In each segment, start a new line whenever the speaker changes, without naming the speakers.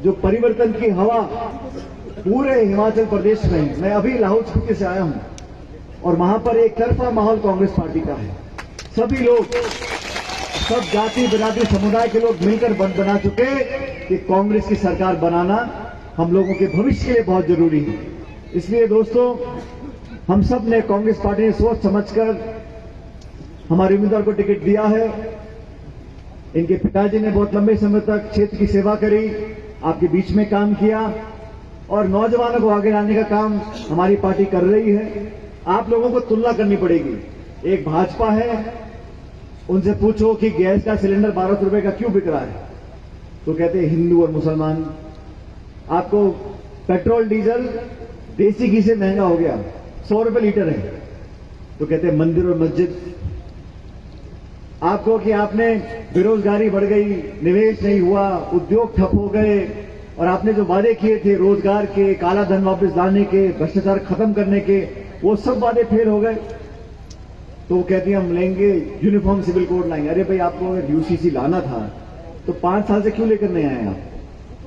जो परिवर्तन की हवा पूरे हिमाचल प्रदेश में, मैं अभी लाहौल स्पीति से आया हूं और वहां पर एक तरफा माहौल कांग्रेस पार्टी का है। सभी लोग, सब जाति बिरादरी समुदाय के लोग मिलकर बना चुके कि कांग्रेस की सरकार बनाना हम लोगों के भविष्य के लिए बहुत जरूरी है। इसलिए दोस्तों, हम सब ने, कांग्रेस पार्टी ने सोच समझकर हमारे उम्मीदवार को टिकट दिया है। इनके पिताजी ने बहुत लंबे समय तक क्षेत्र की सेवा करी, आपके बीच में काम किया और नौजवानों को आगे लाने का काम हमारी पार्टी कर रही है। आप लोगों को तुलना करनी पड़ेगी। एक भाजपा है, उनसे पूछो कि गैस का सिलेंडर 1200 रुपए का क्यों बिक रहा है, तो कहते हैं हिंदू और मुसलमान। आपको पेट्रोल डीजल देसी घी से महंगा हो गया, 100 रुपए लीटर है, तो कहते हैं मंदिर और मस्जिद। आपको कि आपने बेरोजगारी बढ़ गई, निवेश नहीं हुआ, उद्योग ठप हो गए और आपने जो वादे किए थे रोजगार के, काला धन वापस लाने के, भ्रष्टाचार खत्म करने के, वो सब वादे फेल हो गए। तो वो कहती है हम लेंगे यूनिफॉर्म सिविल कोड लाएंगे। अरे भाई, आपको अगर यूसीसी लाना था तो 5 साल से क्यों लेकर नहीं आए आप?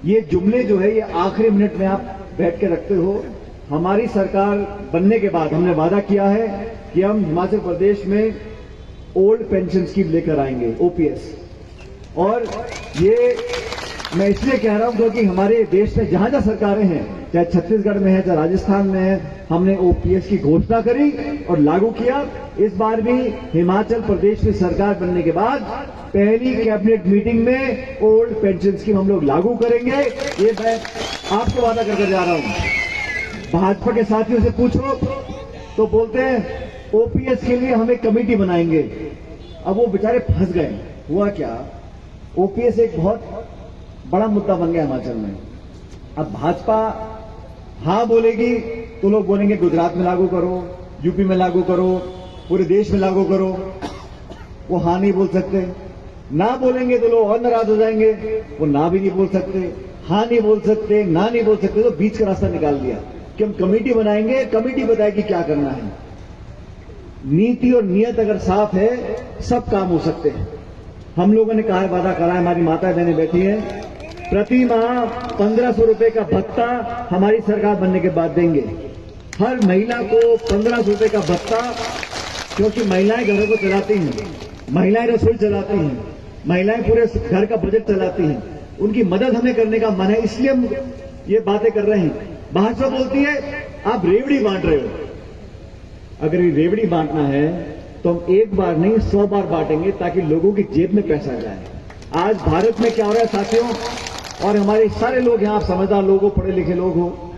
ये जुमले जो है ये आखिरी मिनट में आप बैठ के रखते हो। हमारी सरकार बनने के बाद हमने वादा किया है कि हम हिमाचल प्रदेश में ओल्ड पेंशन स्कीम लेकर आएंगे, ओपीएस। और ये मैं इसलिए कह रहा हूं क्योंकि हमारे देश में जहां जहां सरकारें हैं, चाहे छत्तीसगढ़ में है, चाहे राजस्थान में है, हमने ओपीएस की घोषणा करी और लागू किया। इस बार भी हिमाचल प्रदेश में सरकार बनने के बाद पहली कैबिनेट मीटिंग में ओल्ड पेंशन स्कीम हम लोग लागू करेंगे। ये मैं आपको वादा करके जा रहा हूं। भाजपा के साथियों से पूछो तो बोलते हैं ओपीएस के लिए हम एक कमेटी बनाएंगे। अब वो बेचारे फंस गए। हुआ क्या, ओपीएस एक बहुत बड़ा मुद्दा बन गया हिमाचल में। अब भाजपा हां बोलेगी तो लोग बोलेंगे गुजरात में लागू करो, यूपी में लागू करो, पूरे देश में लागू करो। वो हां नहीं बोल सकते। ना बोलेंगे तो लोग और नाराज हो जाएंगे। वो ना भी नहीं बोल सकते, हां नहीं बोल सकते, ना नहीं बोल सकते, तो बीच का रास्ता निकाल दिया कि हम कमेटी बनाएंगे, कमेटी बताएगी क्या करना है। नीति और नियत अगर साफ है, सब काम हो सकते हैं। हम लोगों ने कहा है, वादा करा है, हमारी माता बहनें बैठी हैं, प्रति माह 1500 रुपए का भत्ता हमारी सरकार बनने के बाद देंगे। हर महिला को 1500 रुपए का भत्ता, क्योंकि महिलाएं घरों को चलाती हैं, महिलाएं रसोई चलाती हैं, महिलाएं पूरे घर का बजट चलाती हैं, उनकी मदद हमें करने का मन है, इसलिए हम ये बातें कर रहे हैं। भाजपा बोलती है आप रेवड़ी बांट रहे हो। अगर ये रेवड़ी बांटना है तो हम एक बार नहीं 100 बार बांटेंगे ताकि लोगों की जेब में पैसा जाए। आज भारत में क्या हो रहा है साथियों, और हमारे सारे लोग यहां, आप समझदार लोग हो, पढ़े लिखे लोग हो,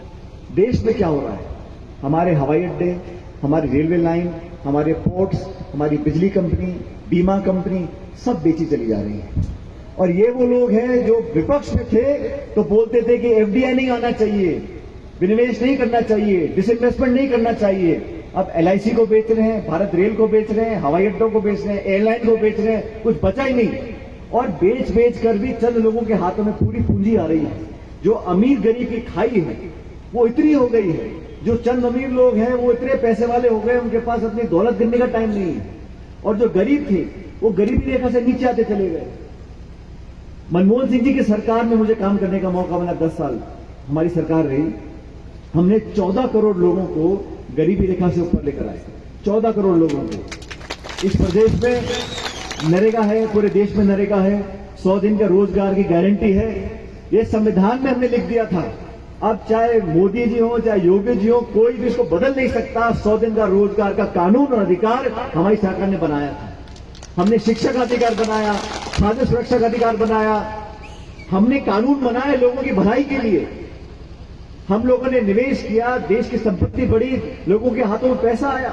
देश में क्या हो रहा है, हमारे हवाई अड्डे, हमारी रेलवे लाइन, हमारे पोर्ट्स, हमारी बिजली कंपनी, बीमा कंपनी सब बेची चली जा रही है। और ये वो लोग हैं जो विपक्ष में थे तो बोलते थे कि एफडीआई नहीं आना चाहिए, विनिवेश नहीं करना चाहिए, डिसइन्वेस्टमेंट नहीं करना चाहिए। अब एलआईसी को बेच रहे हैं, भारत रेल को बेच रहे हैं, हवाई अड्डों को बेच रहे हैं, एयरलाइन को बेच रहे हैं, कुछ बचा ही नहीं। और बेच कर भी चंद लोगों के हाथों में पूरी पूंजी आ रही है। जो अमीर गरीब की खाई है वो इतनी हो गई है, जो चंद अमीर लोग हैं वो इतने पैसे वाले हो गए, उनके पास अपनी दौलत गिनने का टाइम नहीं है। और जो गरीब थे वो गरीबी रेखा से नीचे आते चले गए। मनमोहन सिंह जी की सरकार में मुझे काम करने का मौका मिला, 10 साल हमारी सरकार रही। हमने 14 करोड़ लोगों को गरीबी रेखा से ऊपर लेकर आए, 14 करोड़ लोगों को। इस प्रदेश में नरेगा है, पूरे देश में नरेगा है, 100 दिन का रोजगार की गारंटी है। ये संविधान में हमने लिख दिया था। अब चाहे मोदी जी हो, चाहे योगी जी हो, कोई भी इसको बदल नहीं सकता। 100 दिन का रोजगार का कानून और अधिकार हमारी सरकार ने बनाया था। हमने शिक्षा का अधिकार बनाया, खाद्य सुरक्षा का अधिकार बनाया, हमने कानून बनाए लोगों की भलाई के लिए। हम लोगों ने निवेश किया, देश की संपत्ति बढ़ी, लोगों के हाथों में पैसा आया।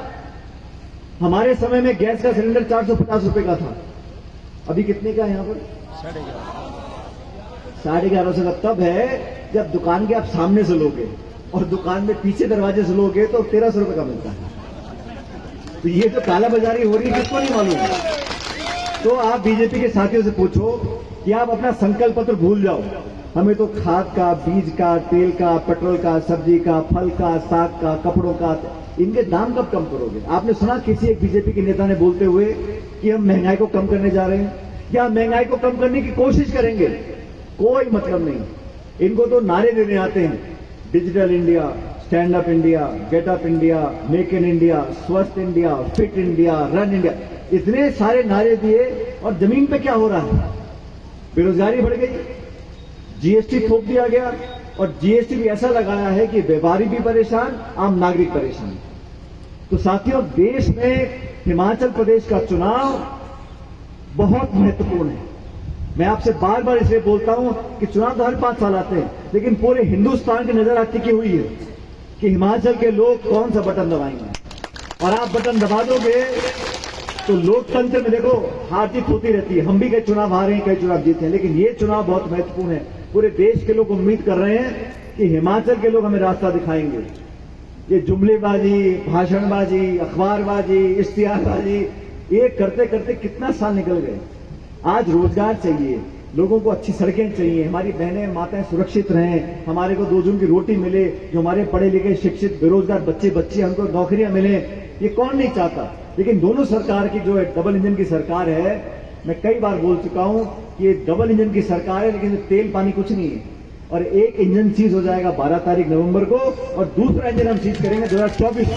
हमारे समय में गैस का सिलेंडर 450 रुपए का था, अभी कितने का है यहाँ पर? 1150 का तब है जब दुकान के आप सामने से लोगे और दुकान में पीछे दरवाजे से लोगे तो 1300 रुपए का मिलता है। तो ये जो काला बाजारी हो रही है किसको नहीं मालूम। तो आप बीजेपी के साथियों से पूछो कि आप अपना संकल्प पत्र भूल जाओ। हमें तो खाद का, बीज का, तेल का, पेट्रोल का, सब्जी का, फल का, साग का, कपड़ों का, इनके दाम कब कम करोगे? आपने सुना किसी एक बीजेपी के नेता ने बोलते हुए कि हम महंगाई को कम करने जा रहे हैं या महंगाई को कम करने की कोशिश करेंगे? कोई मतलब नहीं। इनको तो नारे देने आते हैं, digital India, stand up India, get up India, make in India, स्वस्थ India, fit India, run India, इतने सारे नारे दिए और जमीन पे क्या हो रहा है? बेरोजगारी बढ़ गई, जीएसटी थोप दिया गया और जीएसटी भी ऐसा लगाया है कि व्यापारी भी परेशान, आम नागरिक परेशान। तो साथियों, देश में हिमाचल प्रदेश का चुनाव बहुत महत्वपूर्ण है। मैं आपसे बार बार इसलिए बोलता हूं कि चुनाव तो हर 5 साल आते हैं, लेकिन पूरे हिंदुस्तान की नजर आज टिकी हुई है कि हिमाचल के लोग कौन सा बटन दबाएंगे। और आप बटन दबा दोगे तो लोकतंत्र में देखो हार जीत होती रहती है। हम भी कई चुनाव हारे हैं, कई चुनाव जीते हैं, लेकिन ये चुनाव बहुत महत्वपूर्ण है। पूरे देश के लोग उम्मीद कर रहे हैं कि हिमाचल के लोग हमें रास्ता दिखाएंगे। ये जुमलेबाजी, भाषणबाजी, अखबारबाजी, इश्तिहारबाजी, ये करते करते कितना साल निकल गए। आज रोजगार चाहिए, लोगों को अच्छी सड़कें चाहिए, हमारी बहनें माताएं सुरक्षित रहें, हमारे को 2 जून की रोटी मिले, जो हमारे पढ़े लिखे शिक्षित बेरोजगार बच्चे हमको नौकरियां मिले, ये कौन नहीं चाहता। लेकिन दोनों सरकार की जो डबल इंजन की सरकार है, मैं कई बार बोल चुका हूं कि ये डबल इंजन की सरकार है, लेकिन तेल पानी कुछ नहीं है। और एक इंजन सीज हो जाएगा 12 तारीख नवंबर को और दूसरा इंजन हम सीज करेंगे 2024 में।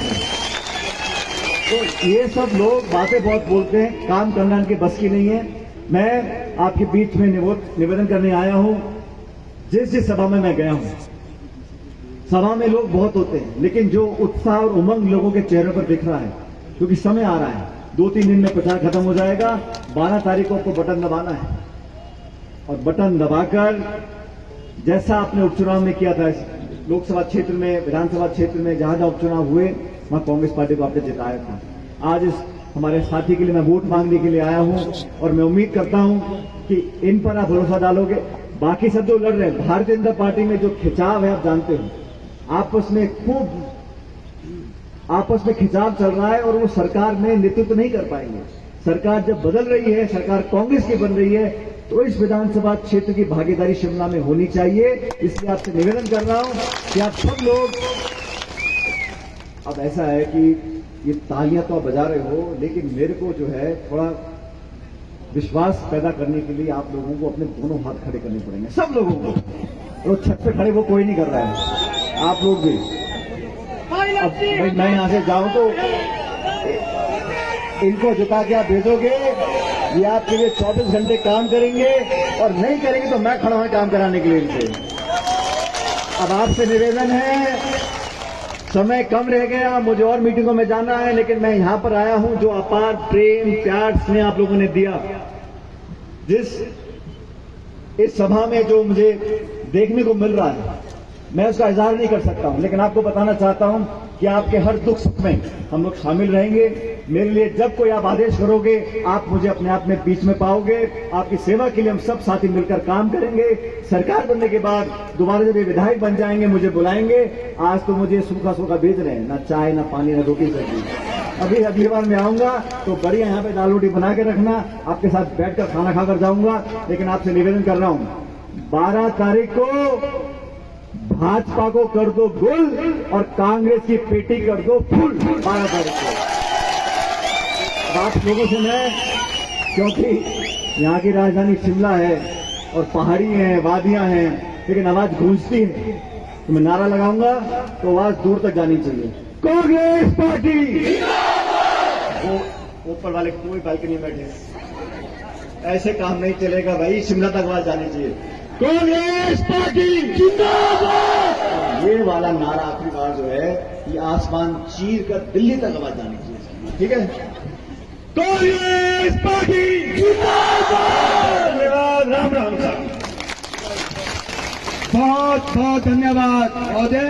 तो ये सब लोग बातें बहुत बोलते हैं, काम करना इनके बस की नहीं है। मैं आपके बीच में निवेदन करने आया हूं। जिस सभा में मैं गया हूं, सभा में लोग बहुत होते हैं, लेकिन जो उत्साह और उमंग लोगों के चेहरों पर दिख रहा है, क्योंकि समय आ रहा है, 2-3 दिन में प्रचार खत्म हो जाएगा। 12 तारीख को आपको बटन दबाना है और बटन दबाकर जैसा आपने उपचुनाव में किया था, लोकसभा क्षेत्र में, विधानसभा क्षेत्र में जहां जहां उपचुनाव हुए, वहां कांग्रेस पार्टी को आपने जिताया था। आज इस हमारे साथी के लिए मैं वोट मांगने के लिए आया हूं और मैं उम्मीद करता हूं कि इन पर आप भरोसा डालोगे। बाकी सब जो लड़ रहे हैं, भारतीय जनता पार्टी में जो खिंचाव है आप जानते हो, आपस में खिंचाव चल रहा है और वो सरकार में नेतृत्व नहीं कर पाएंगे। सरकार जब बदल रही है, सरकार कांग्रेस की बन रही है, तो इस विधानसभा क्षेत्र की भागीदारी शिमला में होनी चाहिए। इसलिए आपसे निवेदन कर रहा हूं कि आप सब लोग, अब ऐसा है कि ये तालियां तो आप बजा रहे हो, लेकिन मेरे को जो है थोड़ा विश्वास पैदा करने के लिए आप लोगों को अपने दोनों हाथ खड़े करने पड़ेंगे, सब लोगों को। तो छत पे खड़े वो कोई नहीं कर रहा है, आप लोग भी। अब भाई मैं यहां से जाऊं तो इनको जिता के आप भेजोगे, ये आपके लिए 24 घंटे काम करेंगे, और नहीं करेंगे तो मैं खड़ा हूं काम कराने के लिए इनसे। अब आपसे निवेदन है, समय कम रह गया, मुझे और मीटिंगों में जाना है, लेकिन मैं यहां पर आया हूं। जो अपार प्रेम प्यार स्नेह आप लोगों ने दिया, इस सभा में जो मुझे देखने को मिल रहा है, मैं उसका इजहार नहीं कर सकता हूं, लेकिन आपको बताना चाहता हूं कि आपके हर दुख सुख में हम लोग शामिल रहेंगे। मेरे लिए जब कोई आप आदेश करोगे, आप मुझे अपने आप में बीच में पाओगे। आपकी सेवा के लिए हम सब साथी मिलकर काम करेंगे। सरकार बनने के बाद दोबारा जब ये विधायक बन जाएंगे, मुझे बुलाएंगे। आज तो मुझे सूखा सूखा भेज रहे हैं, ना चाय ना पानी ना रोटी सब्जी। अगली बार मैं आऊंगा तो बढ़िया यहाँ पे दाल रोटी बना के रखना, आपके साथ बैठकर खाना खाकर जाऊंगा। लेकिन आपसे निवेदन कर रहा हूं, 12 तारीख को भाजपा को कर दो गुल और कांग्रेस की पेटी कर दो फुल। 12 तारीख को आप लोगों से मैं, क्योंकि यहाँ की राजधानी शिमला है और पहाड़ी हैं, वादियां हैं, लेकिन आवाज गूंजती है, तो मैं नारा लगाऊंगा तो आवाज दूर तक जानी चाहिए। कांग्रेस पार्टी। वो ऊपर वाले कोई बालकनी में बैठे, ऐसे काम नहीं चलेगा भाई, शिमला तक आवाज जानी चाहिए। कांग्रेस पार्टी जिंदाबाद। ये वाला नारा आखिरी बार जो है, ये आसमान चीर कर दिल्ली तक आवाज जानी चाहिए, ठीक है। कांग्रेस पार्टी जिंदाबाद। धन्यवाद, राम राम साहब, बहुत बहुत धन्यवाद महोदय।